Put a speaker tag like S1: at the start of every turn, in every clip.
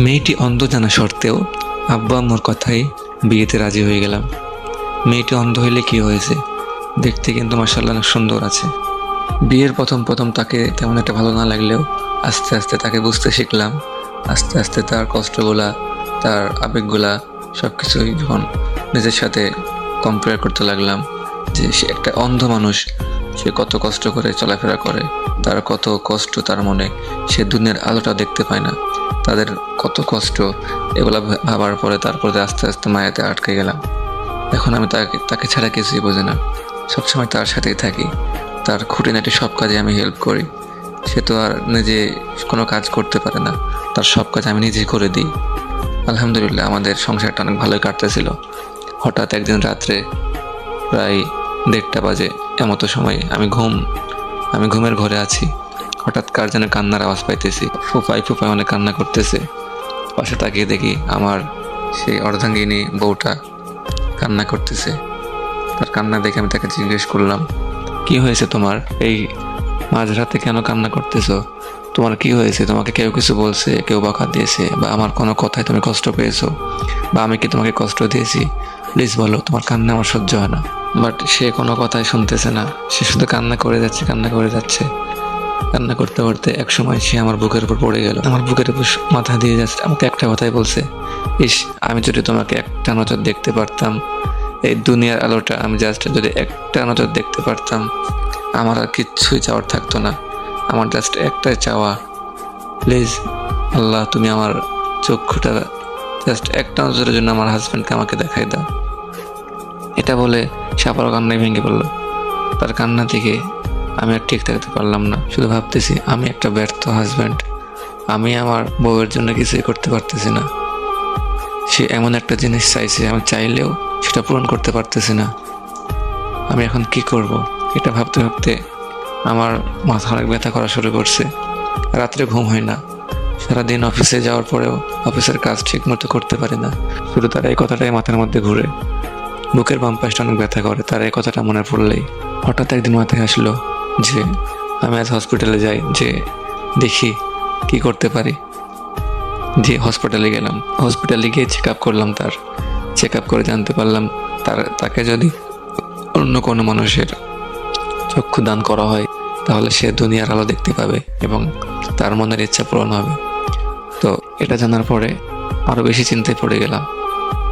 S1: মেয়েটি অন্ধ জানা সত্ত্বেও আব্বা আম্মুর কথাই বিয়েতে রাজি হয়ে গেলাম। মেয়েটি অন্ধ হইলে কি হয়েছে, দেখতে কিন্তু মাশাআল্লাহ অনেক সুন্দর আছে। বিয়ের প্রথম প্রথম তাকে তেমন একটা ভালো না লাগলেও আস্তে আস্তে তাকে বুঝতে শিখলাম। আস্তে আস্তে তার কষ্টগুলা, তার আবেগগুলা সব কিছুই যখন নিজের সাথে কম্পেয়ার করতে লাগলাম, যে সে একটা অন্ধ মানুষ, সে কত কষ্ট করে চলাফেরা করে, তার কত কষ্ট তার মনে, সে দুনিয়ার আলোটা দেখতে পায় না, তাদের কত কষ্ট, এগুলা ভাবার পরে তারপরে আস্তে আস্তে মায়াতে আটকে গেলাম। এখন আমি তাকে ছাড়া কিছুই বুঝি না, সবসময় তার সাথেই থাকি, তার খুঁটিনাটি সব কাজে আমি হেল্প করি। সে তো আর নিজে কোনো কাজ করতে পারে না, তার সব কাজ আমি নিজেই করে দিই। আলহামদুলিল্লাহ আমাদের সংসারটা অনেক ভালোই কাটতেছিল। হঠাৎ একদিন রাত্রে প্রায় 1:30 বাজে এমতো সময় আমি ঘুমের ঘরে আছি, হঠাৎ কার যেন কান্নার আওয়াজ পাইতেছি। ফুফাই অনেক কান্না করতেছে। পাশে তাকিয়ে দেখি আমার সেই অর্ধাঙ্গিনী বউটা কান্না করতেছে। তার কান্না দেখে আমি তাকে জিজ্ঞেস করলাম, কি হয়েছে তোমার, এই মাঝরাতে কেন কান্না করতেছো? তোমার কি হয়েছে? তোমাকে কেউ কিছু বলছে, কেউ বকা দিয়েছে, বা আমার কোনো কথায় তুমি কষ্ট পেয়েছো, বা আমি কি তোমাকে কষ্ট দিয়েছি? প্লিজ বলো, তোমার কান্না আমার সহ্য হয় না। বাট সে কোনো কথাই শুনতেছে না, সে শুধু কান্না করে যাচ্ছে। কান্না করতে করতে এক সময় সে আমার বুকের উপর পড়ে গেল, আমার বুকের উপর মাথা দিয়ে যাচ্ছে। আমাকে একটা কথাই বলছে, ইস, আমি যদি তোমাকে একটা নজর দেখতে পারতাম, এই দুনিয়ার আলোটা আমি জাস্ট যদি একটা নজর দেখতে পারতাম, আমার আর কিচ্ছুই চাওয়ার থাকতো না। আমার জাস্ট একটাই চাওয়া, প্লিজ আল্লাহ, তুমি আমার চক্ষুটা জাস্ট একটা নজরের জন্য আমার হাজব্যান্ডকে আমাকে দেখাই দাও। এটা বলে সে আবার কান্নায় ভেঙে পড়লো। তার কান্না থেকে আমি আর ঠিক থাকতে পারলাম না, শুধু ভাবতেছি আমি একটা ব্যর্থ হাজব্যান্ড, আমি আমার বউয়ের জন্য কিছুই করতে পারতেছি না। সে এমন একটা জিনিস চাইছে, আমি চাইলেও সেটা পূরণ করতে পারতেছি না। আমি এখন কি করব? এটা ভাবতে ভাবতে আমার মাথা অনেক ব্যথা করা শুরু করছে। রাত্রে ঘুম হয় না, সারাদিন অফিসে যাওয়ার পরেও অফিসের কাজ ঠিক মতো করতে পারি না। শুধু তার এই কথাটাই মাথার মধ্যে ঘুরে, বুকের বাম পাশটা অনেক ব্যথা করে তার এই কথাটা মনে পড়লেই। হঠাৎ একদিন মাথায় আসলো যে আমি আজ হসপিটালে যাই, যে দেখি কি করতে পারি। যে হসপিটালে গেলাম, হসপিটালে গিয়ে চেক আপ করলাম। তার চেক আপ করে জানতে পারলাম তাকে যদি অন্য কোনো মানুষের চক্ষু দান করা হয়, তাহলে সে দুনিয়ার আলো দেখতে পাবে এবং তার মনের ইচ্ছা পূরণ হবে। তো এটা জানার পরে আরও বেশি চিন্তায় পড়ে গেলাম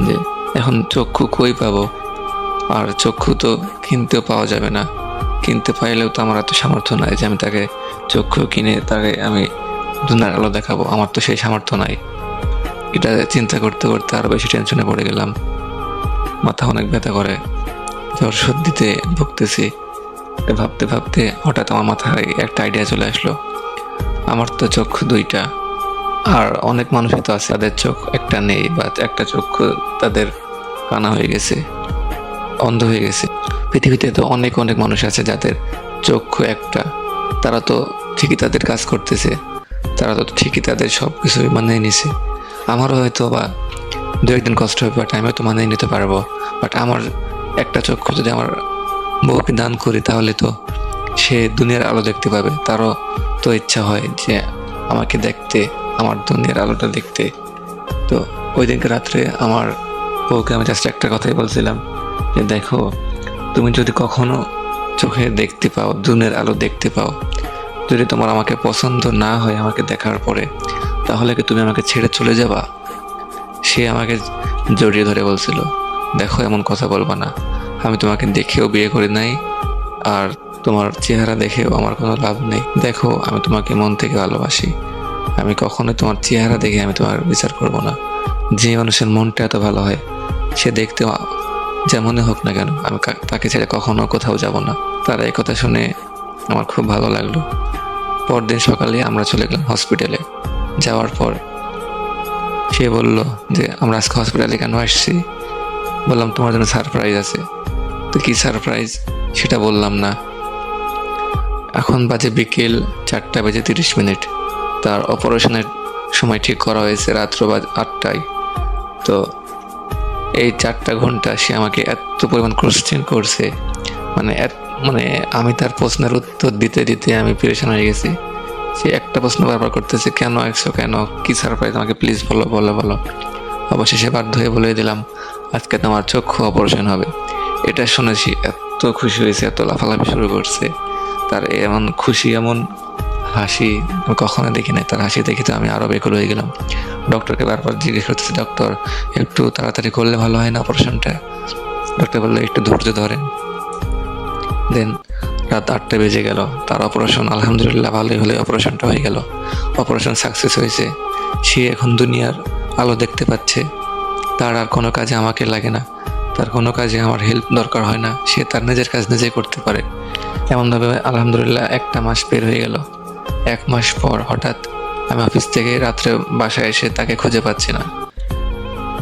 S1: যে এখন চক্ষু কই পাবো, আর চক্ষু তো কিনতেও পাওয়া যাবে না। কিনতে পাইলেও তো আমার এত সামর্থ্য নাই যে আমি তাকে চক্ষু কিনে তাকে আমি দুনিয়ার আলো দেখাবো, আমার তো সেই সামর্থ্য নাই। এটা চিন্তা করতে করতে আরও বেশি টেনশনে পড়ে গেলাম। মাথা অনেক ব্যথা করে, জ্বর সর্দিতে ভুগতেছি। ভাবতে ভাবতে হঠাৎ আমার মাথায় একটা আইডিয়া চলে আসলো, আমার তো চক্ষু 2টা, আর অনেক মানুষই তো আছে তাদের চোখ একটা নেই, বা একটা চক্ষু তাদের কানা হয়ে গেছে, অন্ধ হয়ে গেছে। পৃথিবীতে তো অনেক মানুষ আছে যাদের চক্ষু একটা, তারা তো ঠিকই তাদের কাজ করতেছে, তারা তো ঠিকই তাদের সব কিছুই মানিয়ে নিছে। আমারও হয়তো বা 2-1 দিন কষ্ট হবে, বাট আমিও তো মানিয়ে নিতে পারবো। বাট আমার একটা চক্ষু যদি আমার বউকে দান করি, তাহলে তো সে দুনিয়ার আলো দেখতে পাবে। তারও তো ইচ্ছা হয় যে আমাকে দেখতে, আমার দুনিয়ার আলোটা দেখতে। তো ওই দিনকে রাত্রে আমার বউকে আমি জাস্ট একটা কথাই বলছিলাম যে দেখো, তুমি যদি কখনো চোখে দেখতে পাও, দুনিয়ার আলো দেখতে পাও, যদি তোমার আমাকে পছন্দ না হয় আমাকে দেখার পরে, তাহলে কি তুমি আমাকে ছেড়ে চলে যাবা? সে আমাকে জড়িয়ে ধরে বলছিল, দেখো, এমন কথা বলবা না, আমি তোমাকে দেখেও বিয়ে করি নাই, আর তোমার চেহারা দেখেও আমার কোনো লাভ নেই। দেখো, আমি তোমাকে মন থেকে ভালোবাসি, আমি কখনোই তোমার চেহারা দেখে আমি তোমার বিচার করব না। যে মানুষের মনটা এত ভালো হয়, সে দেখতে যেমনই হোক না কেন, আমি তাকে ছেড়ে কখনো কোথাও যাব না। তার এই কথা শুনে আমার খুব ভালো লাগলো। পরদিন সকালে আমরা চলে গেলাম হসপিটালে। যাওয়ার পর সে বলল যে আমরা আজকে হসপিটালে কেন আসছি। বললাম তোমার জন্য সারপ্রাইজ আছে। তো কি সারপ্রাইজ সেটা বললাম না। এখন বাজে বিকেল 4:30। তার অপারেশনের সময় ঠিক করা হয়েছে রাত্র 8টায়। তো এই 4টা ঘন্টা সে আমাকে এত পরিমাণ কোশ্চেন করছে, মানে আমি তার প্রশ্নের উত্তর দিতে দিতে আমি পেরেশান হয়ে গেছি। সে একটা প্রশ্ন বারবার করতেছে, কেন আসছো, কেন, কি সারপ্রাইজ, আমাকে প্লিজ বলো বলো বলো। অবশেষে বাধ্য হয়ে বলে দিলাম, আজকে তোমার চক্ষু অপারেশন হবে। এটা শুনেছি এত খুশি হয়েছে, এত লাফালাফি শুরু করছে। তার এমন খুশি, এমন হাসি আমি কখনো দেখি নাই। তার হাসি দেখে তো আমি আরও বেকুল হয়ে গেলাম। ডক্টরকে বারবার জিজ্ঞেস করতেছি, ডক্টর একটু তাড়াতাড়ি করলে ভালো হয় না অপারেশনটা? ডক্টর বললো একটু ধৈর্য ধরেন। দেন রাত 8টা বেজে গেল। তার অপারেশন আলহামদুলিল্লাহ ভালোই হলে অপারেশনটা হয়ে গেল। অপারেশন সাকসেস হয়েছে। সে এখন দুনিয়ার আলো দেখতে পাচ্ছে। তার আর কোনো কাজে আমাকে লাগে না, তার কোনো কাজে আমার হেল্প দরকার হয় না। সে তার নিজের কাজ নিজেই করতে পারে। এমনভাবে আলহামদুলিল্লাহ 1টা মাস বের হয়ে গেল। 1 মাস পর হঠাৎ আমি অফিস থেকে রাত্রে বাসায় এসে তাকে খুঁজে পাচ্ছি না।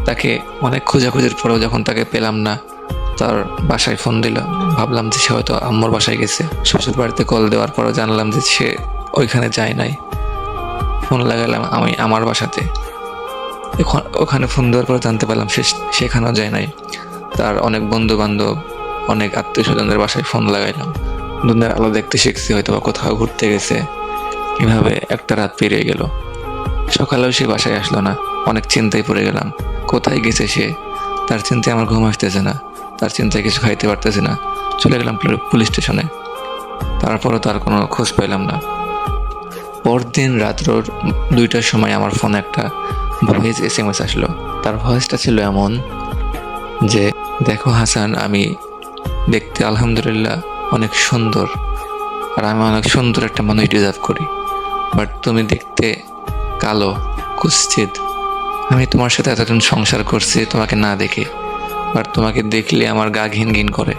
S1: তাকে অনেক খোঁজাখুঁজির পরেও যখন তাকে পেলাম না, তার বাসায় ফোন দিল। ভাবলাম যে সে হয়তো আম্মুর বাসায় গেছে। শ্বশুর বাড়িতে কল দেওয়ার পরও জানলাম যে সে ওইখানে যায় নাই। ফোন লাগালাম আমি আমার বাসাতে। ওখানে ফোন দেওয়ার পর জানতে পারলাম সেখানেও যায় নাই। তার অনেক বন্ধু বান্ধব, অনেক আত্মীয় স্বজনদের বাসায় ফোন লাগাইলাম। দুনিয়ার আলো দেখতে শিখছি, হয়তো বা কোথাও ঘুরতে গেছে। এভাবে একটা রাত পেরিয়ে গেল। সকালেও সে বাসায় আসলো না। অনেক চিন্তায় পড়ে গেলাম, কোথায় গেছে সে। তার চিন্তায় আমার ঘুম আসতেছে না, তার চিন্তায় কিছু খাইতে পারতেছে না। চলে গেলাম পুলিশ স্টেশনে। তারপরও তার কোনো খোঁজ পেলাম না। পরদিন রাত্র 2টার সময় আমার ফোনে একটা ভয়েস SMS আসলো। তার ভয়েসটা ছিল এমন যে, দেখো হাসান, আমি দেখতে আলহামদুলিল্লাহ অনেক সুন্দর, আর আমি অনেক সুন্দর একটা মানুষ ডিজার্ভ করি, বাট তুমি দেখতে কালো, কুৎসিত। আমি তোমার সাথে এতদিন সংসার করছি তোমাকে না দেখে, বাট তোমাকে দেখলে আমার গা ঘিন ঘিন করে।